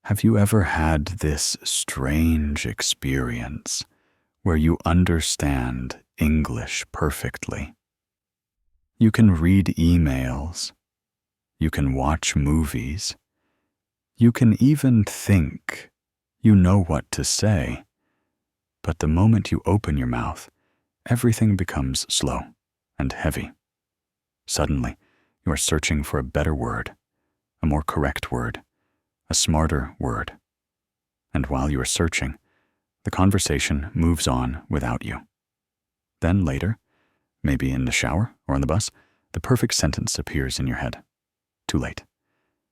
Have you ever had this strange experience where you understand English perfectly? You can read emails, you can watch movies, you can even think you know what to say, but the moment you open your mouth, everything becomes slow and heavy. Suddenly, you are searching for a better word, a more correct word, a smarter word. And while you are searching, the conversation moves on without you. Then later, maybe in the shower or on the bus, the perfect sentence appears in your head. Too late.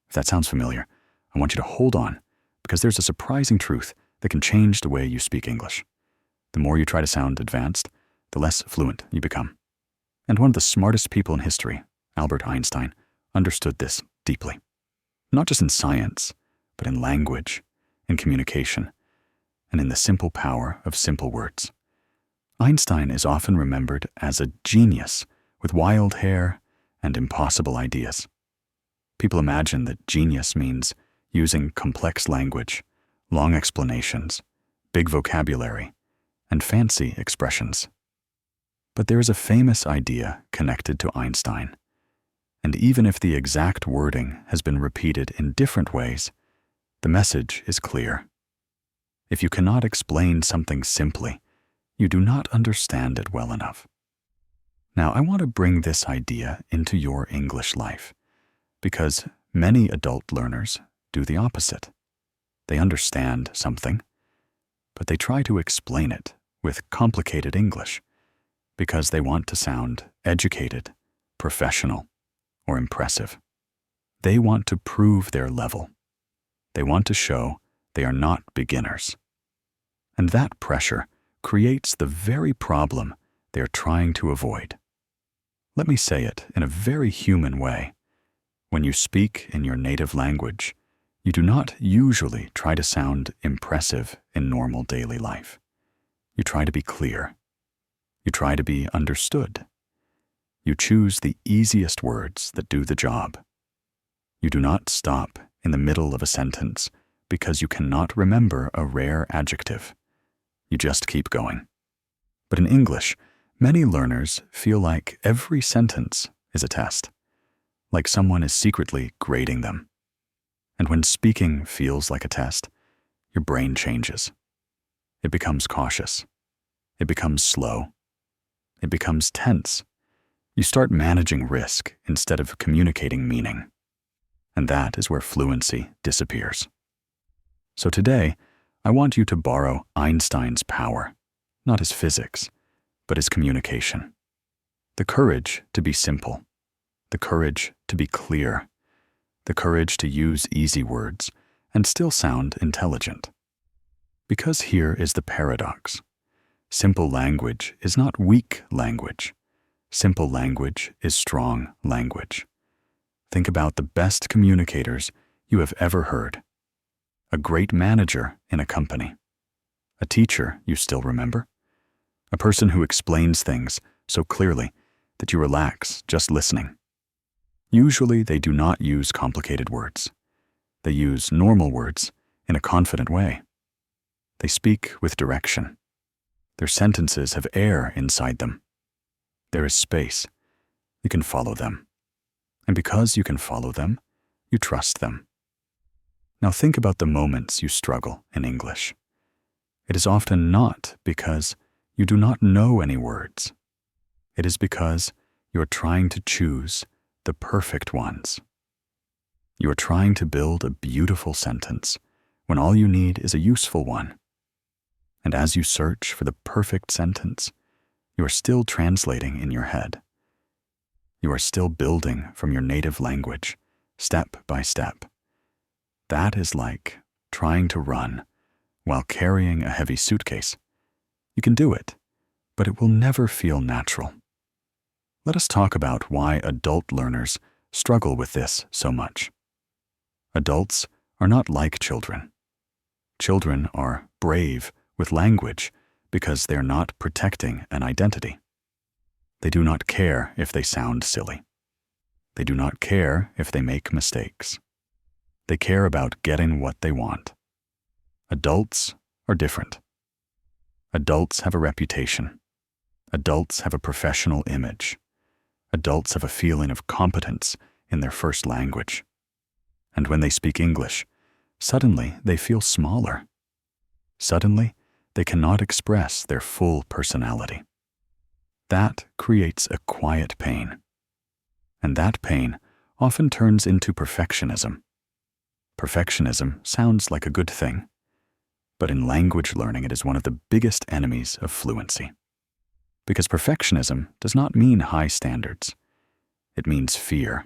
If that sounds familiar, I want you to hold on, because there's a surprising truth that can change the way you speak English. The more you try to sound advanced, the less fluent you become. And one of the smartest people in history, Albert Einstein, understood this deeply. Not just in science, but in language, in communication, and in the simple power of simple words. Einstein is often remembered as a genius with wild hair and impossible ideas. People imagine that genius means using complex language, long explanations, big vocabulary, and fancy expressions. But there is a famous idea connected to Einstein, and even if the exact wording has been repeated in different ways, the message is clear. If you cannot explain something simply, you do not understand it well enough. Now, I want to bring this idea into your English life, because many adult learners do the opposite. They understand something, but they try to explain it with complicated English because they want to sound educated, professional, or impressive. They want to prove their level. They want to show they are not beginners. And that pressure creates the very problem they are trying to avoid. Let me say it in a very human way. When you speak in your native language, you do not usually try to sound impressive in normal daily life. You try to be clear. You try to be understood. You choose the easiest words that do the job. You do not stop in the middle of a sentence because you cannot remember a rare adjective. You just keep going. But in English, many learners feel like every sentence is a test, like someone is secretly grading them. And when speaking feels like a test, your brain changes. It becomes cautious. It becomes slow. It becomes tense. You start managing risk instead of communicating meaning. And that is where fluency disappears. So today, I want you to borrow Einstein's power, not his physics, but his communication. The courage to be simple, the courage to be clear, the courage to use easy words and still sound intelligent. Because here is the paradox. Simple language is not weak language. Simple language is strong language. Think about the best communicators you have ever heard. A great manager in a company. A teacher you still remember. A person who explains things so clearly that you relax just listening. Usually they do not use complicated words. They use normal words in a confident way. They speak with direction. Their sentences have air inside them. There is space. You can follow them. And because you can follow them, you trust them. Now think about the moments you struggle in English. It is often not because you do not know any words. It is because you are trying to choose the perfect ones. You are trying to build a beautiful sentence when all you need is a useful one. And as you search for the perfect sentence, you are still translating in your head. You are still building from your native language, step by step. That is like trying to run while carrying a heavy suitcase. You can do it, but it will never feel natural. Let us talk about why adult learners struggle with this so much. Adults are not like children. Children are brave with language because they are not protecting an identity. They do not care if they sound silly. They do not care if they make mistakes. They care about getting what they want. Adults are different. Adults have a reputation. Adults have a professional image. Adults have a feeling of competence in their first language. And when they speak English, suddenly they feel smaller. Suddenly, they cannot express their full personality. That creates a quiet pain. And that pain often turns into perfectionism. Perfectionism sounds like a good thing, but in language learning it is one of the biggest enemies of fluency. Because perfectionism does not mean high standards. It means fear.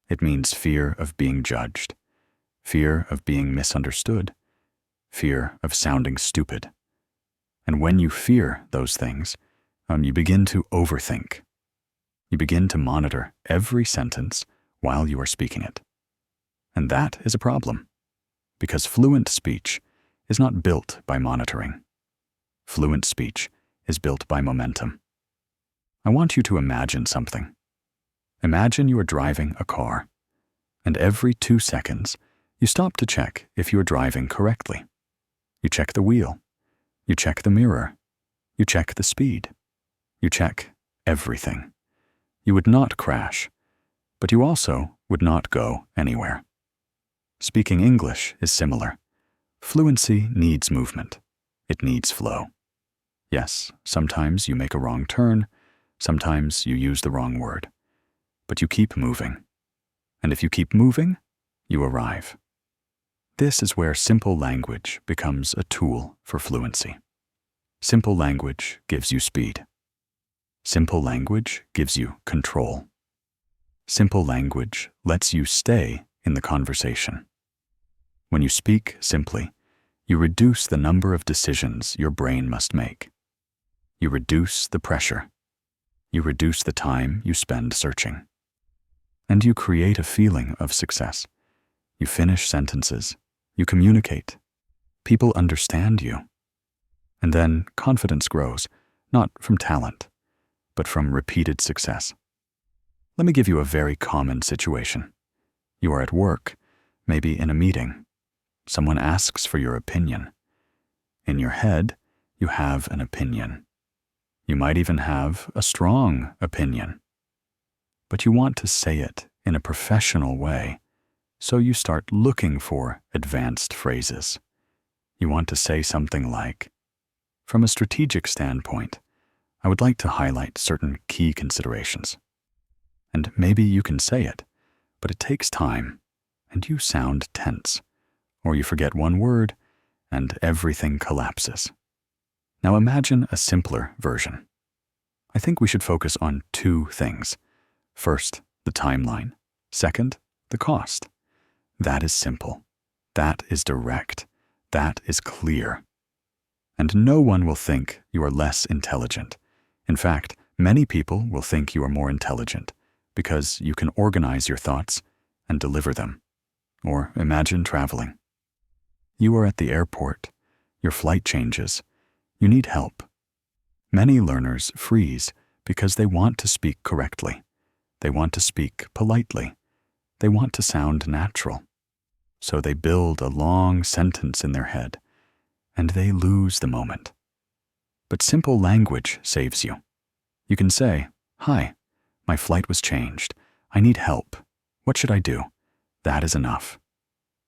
It means fear of being judged, fear of being misunderstood, fear of sounding stupid. And when you fear those things, you begin to overthink. You begin to monitor every sentence while you are speaking it. And that is a problem, because fluent speech is not built by monitoring. Fluent speech is built by momentum. I want you to imagine something. Imagine you are driving a car, and every 2 seconds, you stop to check if you are driving correctly. You check the wheel. You check the mirror. You check the speed. You check everything. You would not crash, but you also would not go anywhere. Speaking English is similar. Fluency needs movement. It needs flow. Yes, sometimes you make a wrong turn, sometimes you use the wrong word, but you keep moving. And if you keep moving, you arrive. This is where simple language becomes a tool for fluency. Simple language gives you speed. Simple language gives you control. Simple language lets you stay in the conversation. When you speak simply, you reduce the number of decisions your brain must make. You reduce the pressure. You reduce the time you spend searching. And you create a feeling of success. You finish sentences. You communicate. People understand you. And then confidence grows, not from talent, but from repeated success. Let me give you a very common situation. You are at work, maybe in a meeting. Someone asks for your opinion. In your head, you have an opinion. You might even have a strong opinion. But you want to say it in a professional way, so you start looking for advanced phrases. You want to say something like, "From a strategic standpoint, I would like to highlight certain key considerations." And maybe you can say it, but it takes time, and you sound tense, or you forget one word, and everything collapses. Now imagine a simpler version. I think we should focus on 2 things. First, the timeline. Second, the cost. That is simple. That is direct. That is clear. And no one will think you are less intelligent. In fact, many people will think you are more intelligent because you can organize your thoughts and deliver them. Or imagine traveling. You are at the airport. Your flight changes. You need help. Many learners freeze because they want to speak correctly. They want to speak politely. They want to sound natural. So they build a long sentence in their head, and they lose the moment. But simple language saves you. You can say, "Hi, my flight was changed. I need help. What should I do?" That is enough.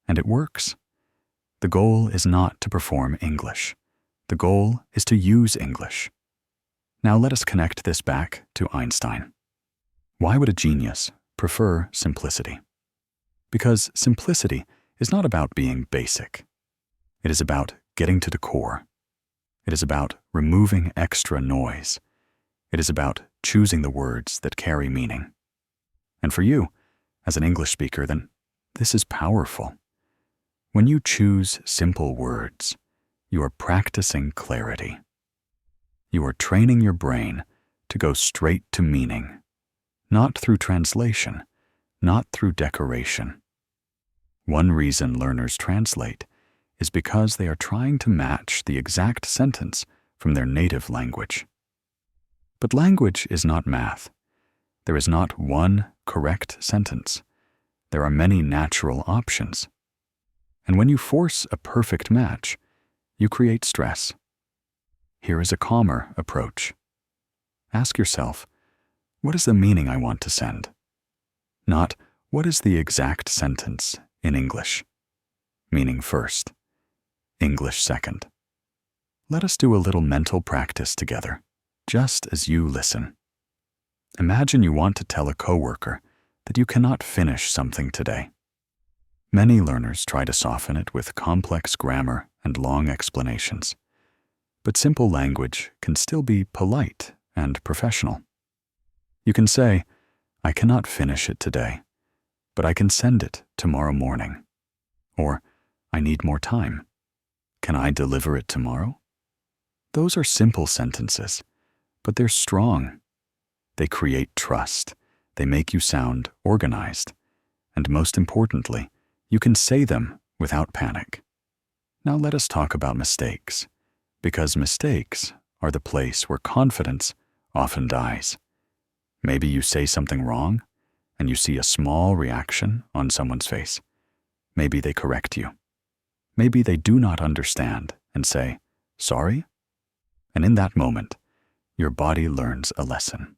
And it works. The goal is not to perform English. The goal is to use English. Now let us connect this back to Einstein. Why would a genius prefer simplicity? Because simplicity is not about being basic. It is about getting to the core. It is about removing extra noise. It is about choosing the words that carry meaning. And for you, as an English speaker, then this is powerful. When you choose simple words, you are practicing clarity. You are training your brain to go straight to meaning, not through translation, not through decoration. One reason learners translate is because they are trying to match the exact sentence from their native language. But language is not math. There is not one correct sentence. there are many natural options. And when you force a perfect match, you create stress. Here is a calmer approach. Ask yourself, what is the meaning I want to send? Not, what is the exact sentence in English? Meaning first, English second. Let us do a little mental practice together, just as you listen. Imagine you want to tell a coworker that you cannot finish something today. Many learners try to soften it with complex grammar and long explanations. But simple language can still be polite and professional. You can say, I cannot finish it today, but I can send it tomorrow morning. Or, I need more time. Can I deliver it tomorrow? Those are simple sentences, but they're strong. They create trust. They make you sound organized. And most importantly, you can say them without panic. Now let us talk about mistakes, because mistakes are the place where confidence often dies. Maybe you say something wrong, and you see a small reaction on someone's face. Maybe they correct you. Maybe they do not understand and say, sorry? And in that moment, your body learns a lesson.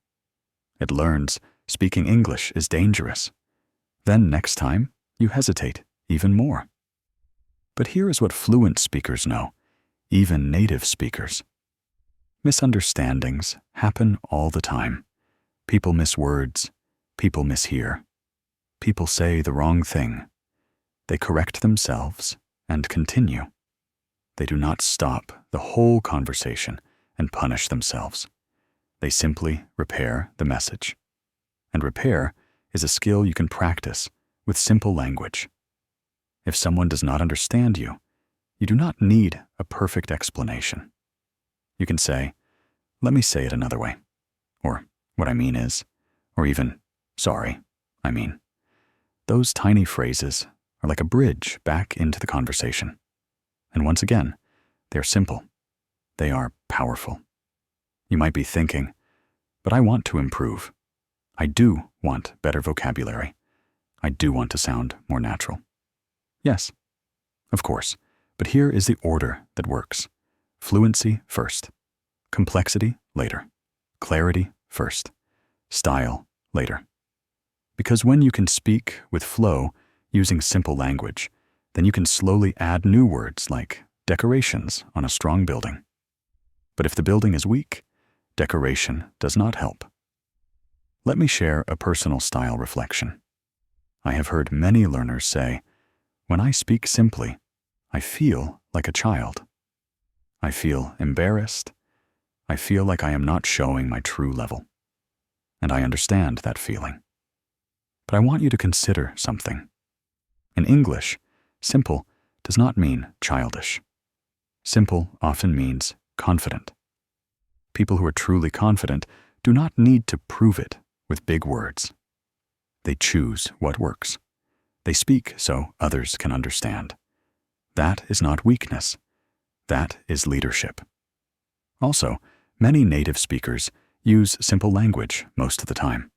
It learns speaking English is dangerous. Then next time, you hesitate even more. But here is what fluent speakers know, even native speakers. Misunderstandings happen all the time. People miss words. People mishear. People say the wrong thing. They correct themselves and continue. They do not stop the whole conversation and punish themselves. They simply repair the message. And repair is a skill you can practice with simple language. If someone does not understand you, you do not need a perfect explanation. You can say, let me say it another way, or what I mean is, or even, sorry, I mean. Those tiny phrases are like a bridge back into the conversation. And once again, they're simple. They are powerful. You might be thinking, but I want to improve. I do want better vocabulary. I do want to sound more natural. Yes, of course, but here is the order that works. Fluency first. Complexity later. Clarity first. Style later. Because when you can speak with flow using simple language, then you can slowly add new words like decorations on a strong building. But if the building is weak, decoration does not help. Let me share a personal style reflection. I have heard many learners say, when I speak simply, I feel like a child. I feel embarrassed. I feel like I am not showing my true level. And I understand that feeling. But I want you to consider something. In English, simple does not mean childish. Simple often means confident. People who are truly confident do not need to prove it with big words. They choose what works. They speak so others can understand. That is not weakness. That is leadership. Also, many native speakers use simple language most of the time.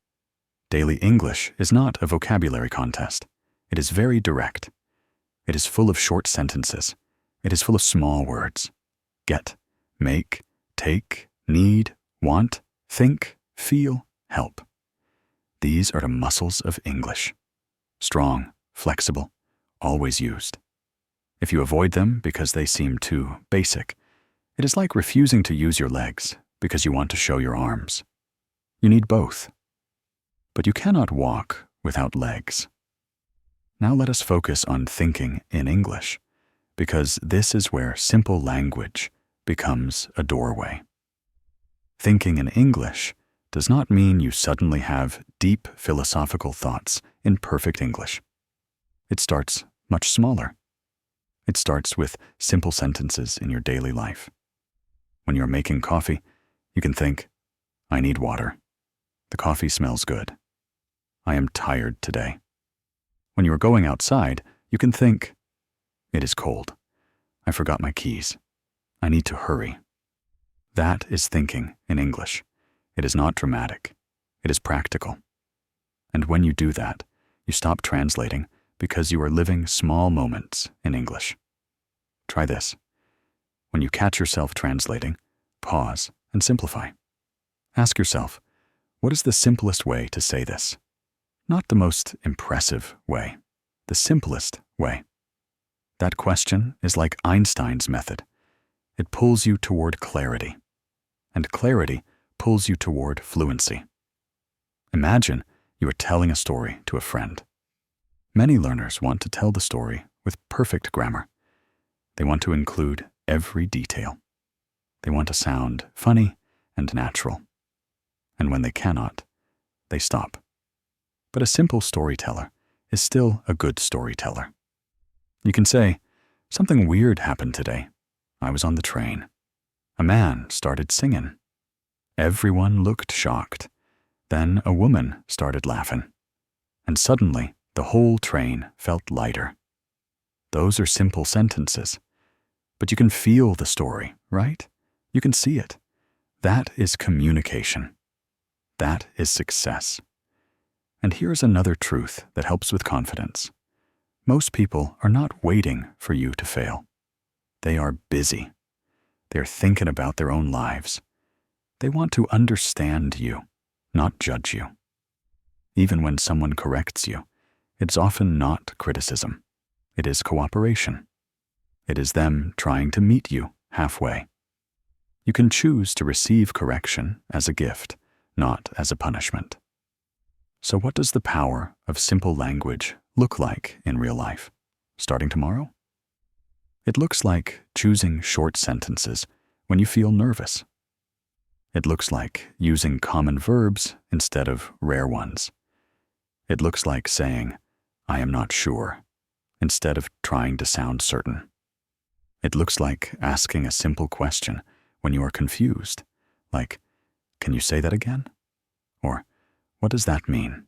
Daily English is not a vocabulary contest. It is very direct. It is full of short sentences. It is full of small words. Get, make, take, need, want, think, feel, help. These are the muscles of English. Strong, flexible, always used. If you avoid them because they seem too basic, it is like refusing to use your legs because you want to show your arms. You need both. But you cannot walk without legs. Now let us focus on thinking in English, because this is where simple language becomes a doorway. Thinking in English does not mean you suddenly have deep philosophical thoughts in perfect English. It starts much smaller. It starts with simple sentences in your daily life. When you're making coffee, you can think, I need water. The coffee smells good. I am tired today. When you are going outside, you can think, it is cold. I forgot my keys. I need to hurry. That is thinking in English. It is not dramatic. It is practical. And when you do that, You stop translating because you are living small moments in English. Try this. When you catch yourself translating, pause and simplify. Ask yourself, what is the simplest way to say this? Not the most impressive way, the simplest way. That question is like Einstein's method. It pulls you toward clarity, and clarity pulls you toward fluency. Imagine you are telling a story to a friend. Many learners want to tell the story with perfect grammar. They want to include every detail. They want to sound funny and natural. And when they cannot, they stop. But a simple storyteller is still a good storyteller. You can say, something weird happened today. I was on the train. A man started singing. Everyone looked shocked. Then a woman started laughing. And suddenly, the whole train felt lighter. Those are simple sentences. But you can feel the story, right? You can see it. That is communication. That is success. And here's another truth that helps with confidence. Most people are not waiting for you to fail. They are busy. They're thinking about their own lives. They want to understand you, not judge you. Even when someone corrects you, it's often not criticism. It is cooperation. It is them trying to meet you halfway. You can choose to receive correction as a gift, not as a punishment. So what does the power of simple language look like in real life, starting tomorrow? It looks like choosing short sentences when you feel nervous. It looks like using common verbs instead of rare ones. It looks like saying, I am not sure, instead of trying to sound certain. It looks like asking a simple question when you are confused, like, can you say that again? Or, what does that mean?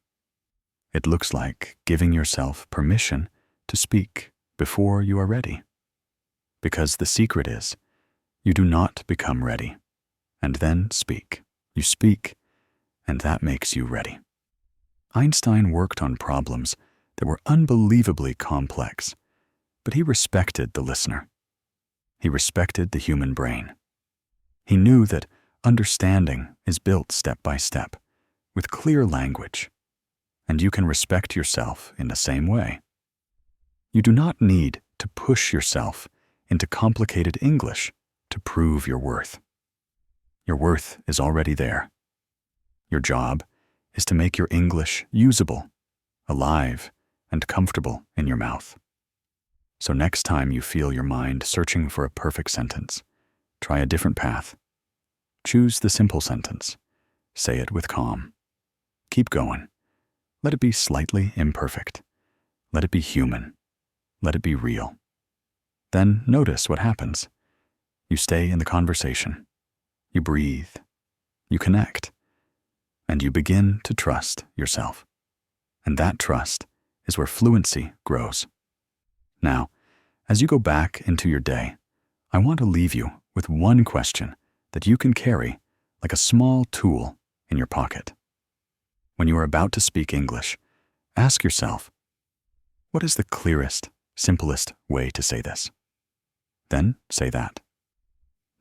It looks like giving yourself permission to speak before you are ready. Because the secret is, you do not become ready, and then speak. You speak, and that makes you ready. Einstein worked on problems that were unbelievably complex, but he respected the listener. He respected the human brain. He knew that understanding is built step by step, with clear language, and you can respect yourself in the same way. You do not need to push yourself into complicated English to prove your worth. Your worth is already there. Your job is to make your English usable, alive, and comfortable in your mouth. So next time you feel your mind searching for a perfect sentence, try a different path. Choose the simple sentence. Say it with calm. Keep going. Let it be slightly imperfect. Let it be human. Let it be real. Then notice what happens. You stay in the conversation. You breathe. You connect. And you begin to trust yourself. And that trust is where fluency grows. Now, as you go back into your day, I want to leave you with one question that you can carry like a small tool in your pocket. When you are about to speak English, ask yourself, what is the clearest, simplest way to say this? Then say that.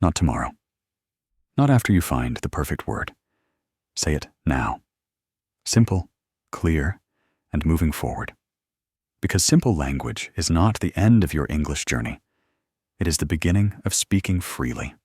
Not tomorrow. Not after you find the perfect word. Say it now. Simple, clear, and moving forward. Because simple language is not the end of your English journey. It is the beginning of speaking freely.